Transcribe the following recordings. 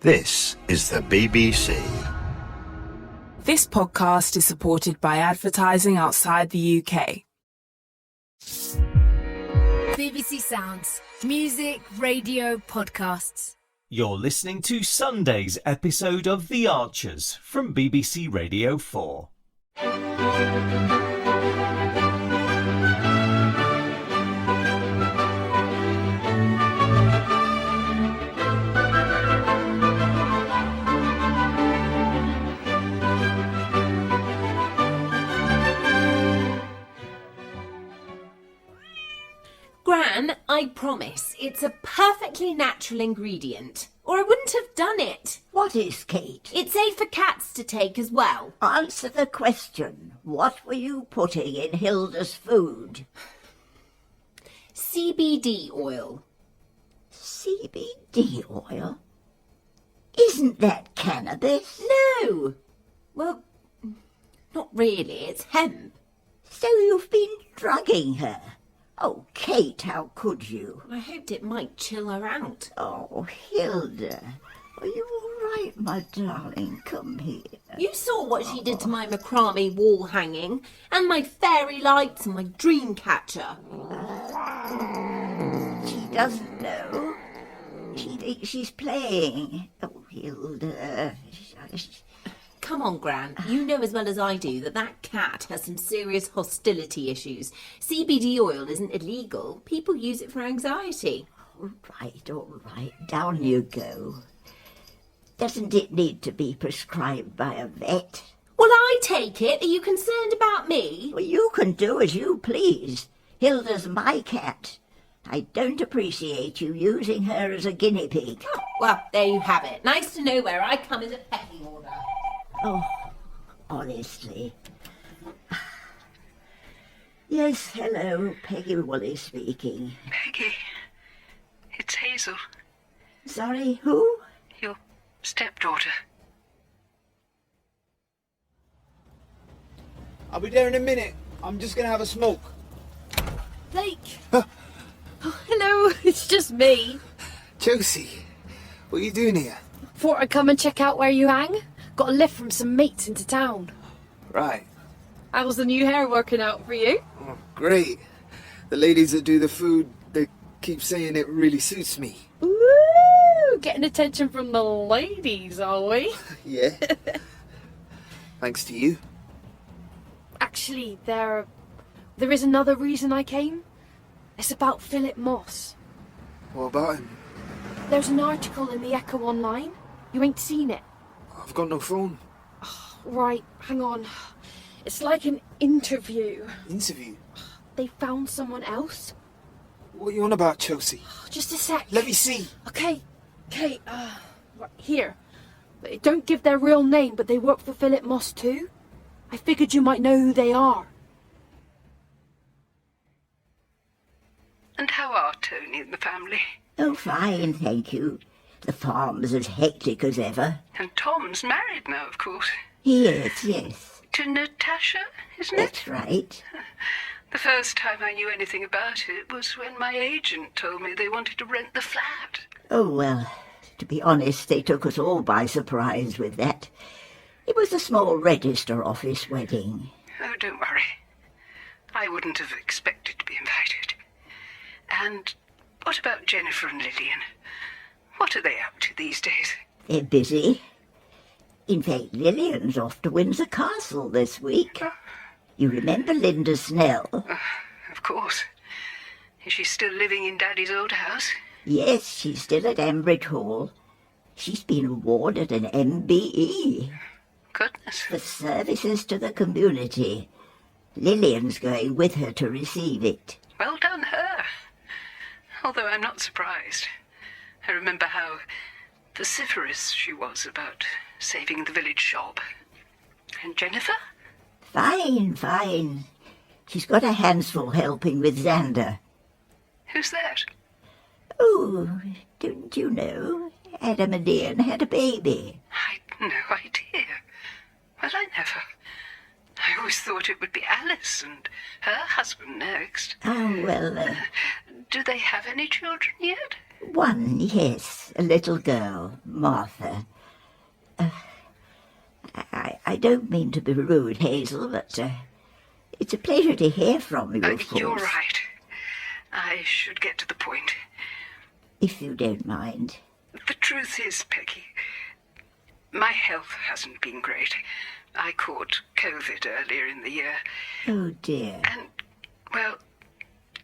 This is the BBC. This podcast is supported by advertising outside the UK. BBC Sounds. Music, radio, podcasts. You're listening to Sunday's episode of The Archers from BBC Radio 4. Gran, I promise, it's a perfectly natural ingredient, or I wouldn't have done it. What is, Kate? It's safe for cats to take as well. Answer the question. What were you putting in Hilda's food? CBD oil. CBD oil? Isn't that cannabis? No! Well, not really, it's hemp. So you've been drugging her? Oh, Kate, how could you? I hoped it might chill her out. Oh, Hilda. Are you all right, my darling? Come here. You saw what she did to my macrame wall hanging, and my fairy lights and my dream catcher. She doesn't know. She thinks she's playing. Oh, Hilda. Come on, Gran. You know as well as I do that cat has some serious hostility issues. CBD oil isn't illegal. People use it for anxiety. All right. Down you go. Doesn't it need to be prescribed by a vet? Well, I take it. Are you concerned about me? Well, you can do as you please. Hilda's my cat. I don't appreciate you using her as a guinea pig. Oh, well, there you have it. Nice to know where I come in the pecking order. Oh, honestly. Yes, hello, Peggy Woolley speaking. Peggy, it's Hazel, Sorry, who? your stepdaughter. I'll be there in a minute. I'm just gonna have a smoke. Blake. Oh, hello, it's just me. Chelsea, what are you doing here? Thought I'd come and check out where you hang. Got a lift from some mates into town. Right. How's the new hair working out for you? Oh, great. The ladies that do the food, they keep saying it really suits me. Woo! Getting attention from the ladies, are we? Yeah. Thanks to you. Actually, there is another reason I came. It's about Philip Moss. What about him? There's an article in the Echo Online. You ain't seen it? I've got no phone. Right, hang on. It's like an interview. Interview? They found someone else. What are you on about, Chelsea? Just a sec. Let me see. Okay, right, here. They don't give their real name, but they work for Philip Moss too. I figured you might know who they are. And how are Tony and the family? Oh, fine, thank you. The farm's as hectic as ever. And Tom's married now, of course. Yes. To Natasha, isn't it? That's right. The first time I knew anything about it was when my agent told me they wanted to rent the flat. Oh, well, to be honest, they took us all by surprise with that. It was a small register office wedding. Oh, don't worry. I wouldn't have expected to be invited. And what about Jennifer and Lillian? What are they up to these days? They're busy. In fact, Lillian's off to Windsor Castle this week. You remember Linda Snell? Of course. Is she still living in Daddy's old house? Yes, she's still at Ambridge Hall. She's been awarded an MBE Goodness. for services to the community. Lillian's going with her to receive it. Well done, her. Although I'm not surprised. I remember how vociferous she was about saving the village shop. And Jennifer? Fine. She's got her hands full helping with Xander. Who's that? Oh, didn't you know? Adam and Ian had a baby. I'd no idea. Well, I never. I always thought it would be Alice and her husband next. Oh, well, Do they have any children yet? one, yes, a little girl, Martha. don't mean to be rude, Hazel, but it's a pleasure to hear from you, of course. You're right. I should get to the point. If you don't mind. The truth is, Peggy, my health hasn't been great. I caught COVID earlier in the year. Oh, dear. And, well,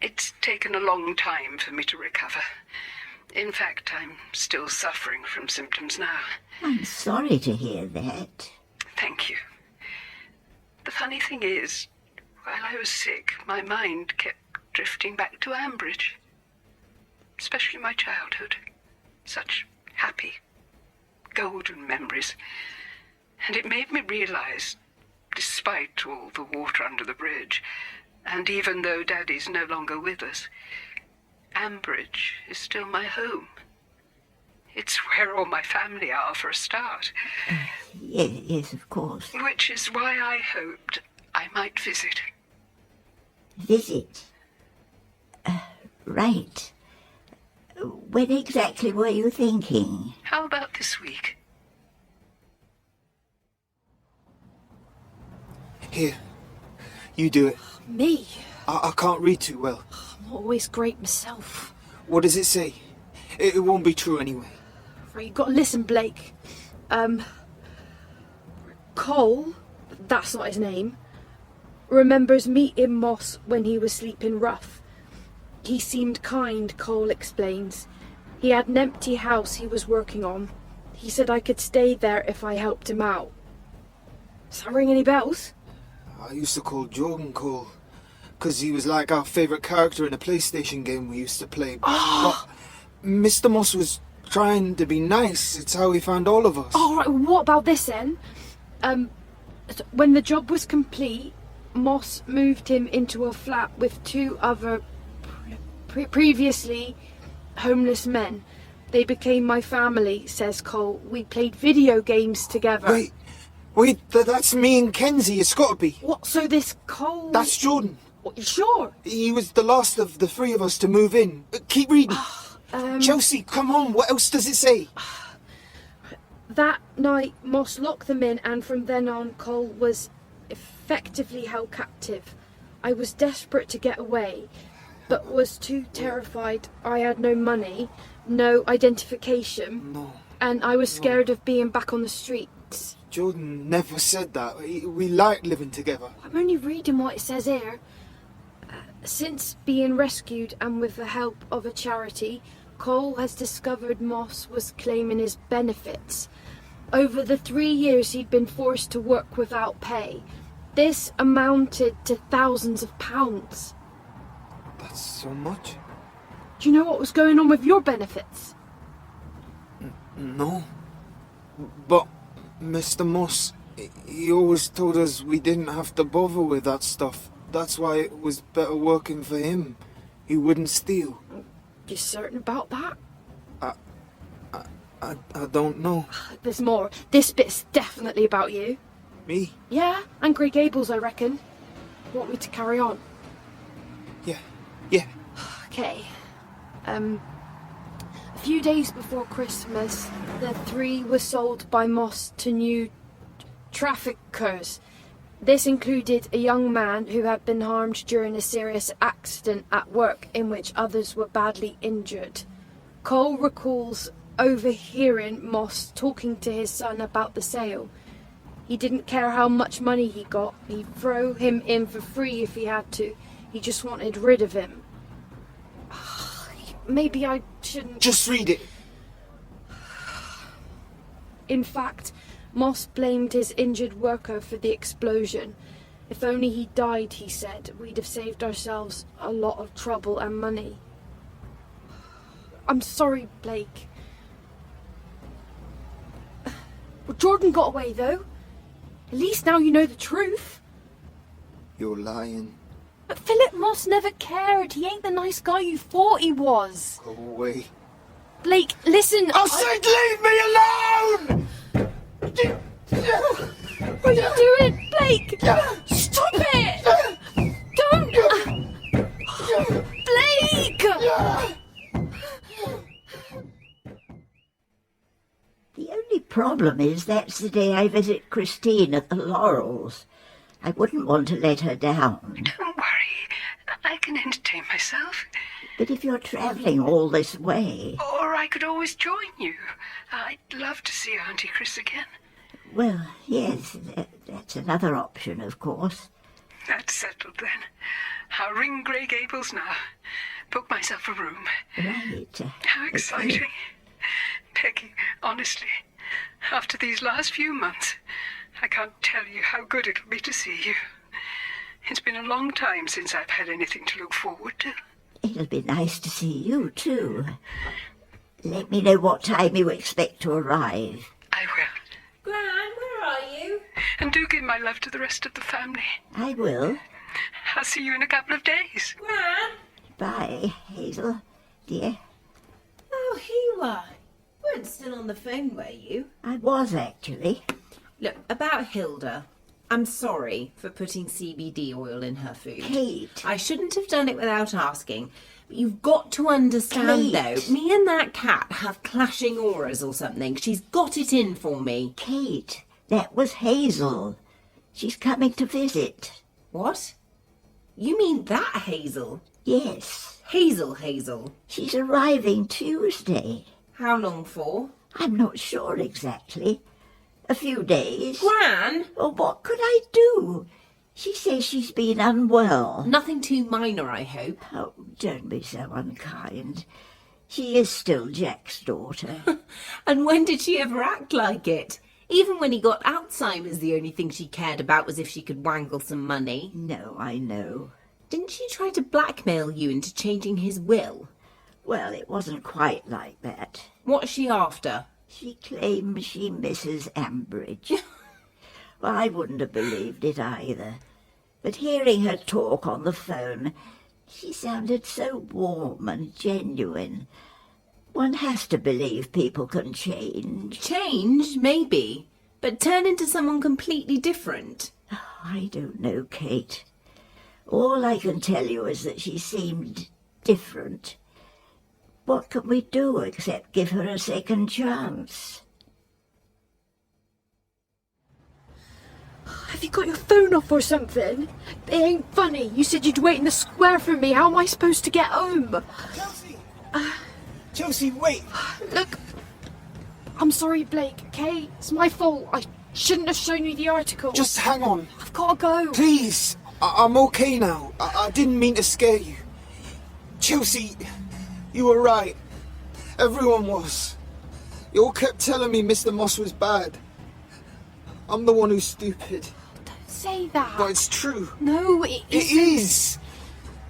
it's taken a long time for me to recover. In fact, I'm still suffering from symptoms now. I'm sorry to hear that. Thank you. The funny thing is, while I was sick, my mind kept drifting back to Ambridge. Especially my childhood. Such happy, golden memories. And it made me realise, despite all the water under the bridge, and even though Daddy's no longer with us, Ambridge is still my home. It's where all my family are, for a start. Yes, of course. Which is why I hoped I might visit. Visit? Right. When exactly were you thinking? How about this week? Here, you do it. Me? I can't read too well. I'm not always great myself. What does it say? It won't be true anyway. Right, you've got to listen, Blake. Cole, that's not his name, remembers meeting Moss when he was sleeping rough. He seemed kind, Cole explains. He had an empty house he was working on. He said I could stay there if I helped him out. Does that ring any bells? I used to call Jordan Cole, because he was like our favourite character in a PlayStation game we used to play. But Mr. Moss was trying to be nice. It's how he found all of us. Oh, right, what about this then? When the job was complete, Moss moved him into a flat with two other previously homeless men. They became my family, says Cole. We played video games together. Wait, that's me and Kenzie. It's got to be. What, so this Cole... That's Jordan. What, you sure? He was the last of the three of us to move in. Keep reading. Chelsea, come on. What else does it say? That night, Moss locked them in, and from then on, Cole was effectively held captive. I was desperate to get away, but was too terrified. I had no money, no identification, and I was scared of being back on the streets. Jordan never said that. We liked living together. I'm only reading what it says here. Since being rescued and with the help of a charity, Cole has discovered Moss was claiming his benefits. Over the 3 years he'd been forced to work without pay. This amounted to thousands of pounds. That's so much? Do you know what was going on with your benefits? No. But Mr. Moss, he always told us we didn't have to bother with that stuff. That's why it was better working for him. He wouldn't steal. You certain about that? I don't know. There's more. This bit's definitely about you. Me? Yeah, and Grey Gables, I reckon. Want me to carry on? Yeah. Okay. A few days before Christmas, the three were sold by Moss to new traffickers. This included a young man who had been harmed during a serious accident at work in which others were badly injured. Cole recalls overhearing Moss talking to his son about the sale. He didn't care how much money he got. He'd throw him in for free if he had to. He just wanted rid of him. Maybe I shouldn't... Just read it. In fact, Moss blamed his injured worker for the explosion. If only he died, he said, we'd have saved ourselves a lot of trouble and money. I'm sorry, Blake. Well, Jordan got away, though. At least now you know the truth. You're lying. But Philip Moss never cared. He ain't the nice guy you thought he was. Go away. Blake, listen. I said leave me alone! What are you doing, Blake? Stop it! Don't! Blake! The only only problem is that's the day I visit Christine at the Laurels. I wouldn't want to let her down. Don't worry. I can entertain myself. But if you're travelling all this way... Or I could always join you. I'd love to see Auntie Chris again. Well, yes, that's another option, of course. That's settled then. I'll ring Grey Gables now. Book myself a room. Right. How exciting. Peggy, honestly, after these last few months, I can't tell you how good it'll be to see you. It's been a long time since I've had anything to look forward to. It'll be nice to see you, too. Let me know what time you expect to arrive. I will. Gran, where are you? And do give my love to the rest of the family. I will. I'll see you in a couple of days. Gran? Bye, Hazel, dear. Oh, here you are. You weren't still on the phone, were you? I was, actually. Look, about Hilda. I'm sorry for putting CBD oil in her food. Kate. I shouldn't have done it without asking. But you've got to understand, Kate. though, me and that cat have clashing auras or something. She's got it in for me. Kate, that was Hazel. She's coming to visit. What? You mean that Hazel? Yes. Hazel. She's arriving Tuesday. How long for? I'm not sure exactly. A few days. Gran? Well, what could I do? She says she's been unwell. Nothing too minor, I hope. Oh, don't be so unkind. She is still Jack's daughter. And when did she ever act like it? Even when he got Alzheimer's, the only thing she cared about was if she could wangle some money. No, I know. Didn't she try to blackmail you into changing his will? Well, it wasn't quite like that. What's she after? She claims she misses Ambridge. Well, I wouldn't have believed it either. But hearing her talk on the phone, she sounded so warm and genuine. One has to believe people can change. Change, maybe, but turn into someone completely different. I don't know, Kate. All I can tell you is that she seemed different. What can we do except give her a second chance? Have you got your phone off or something? It ain't funny. You said you'd wait in the square for me. How am I supposed to get home? Chelsea! Chelsea, wait! Look, I'm sorry, Blake, okay? It's my fault. I shouldn't have shown you the article. Just hang on. I've got to go. Please! I'm okay now. I didn't mean to scare you. Chelsea, you were right. Everyone was. You all kept telling me Mr. Moss was bad. I'm the one who's stupid. Don't say that. But it's true. No, it It is!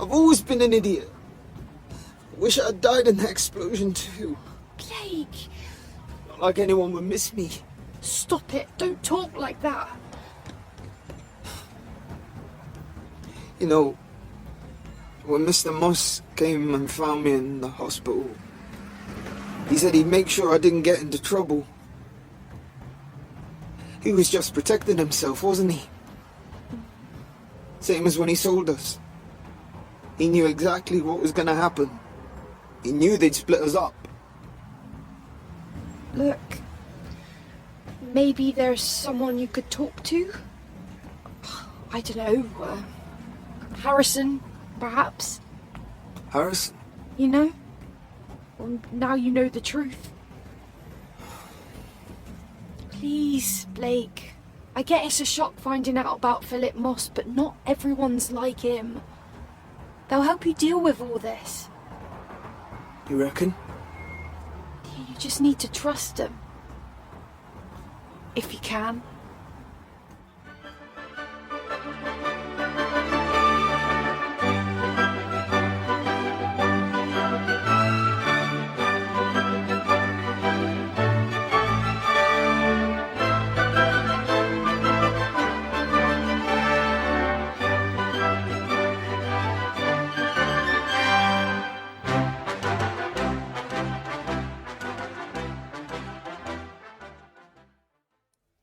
I've always been an idiot. I wish I had died in that explosion too. Blake, Not like anyone would miss me. stop it. Don't talk like that. You know, when Mr. Moss came and found me in the hospital, he said he'd make sure I didn't get into trouble. He was just protecting himself, wasn't he? Same as when he sold us. He knew exactly what was going to happen. He knew they'd split us up. Look, maybe there's someone you could talk to. I don't know. Harrison, perhaps. Harrison? You know? Well, now you know the truth. Please, Blake. I get it's a shock finding out about Philip Moss, but not everyone's like him. They'll help you deal with all this. You reckon? You just need to trust them. If you can.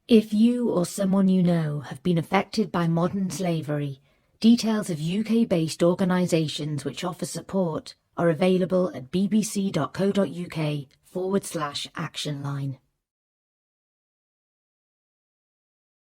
If you or someone you know have been affected by modern slavery, details of UK-based organisations which offer support are available at bbc.co.uk/action line.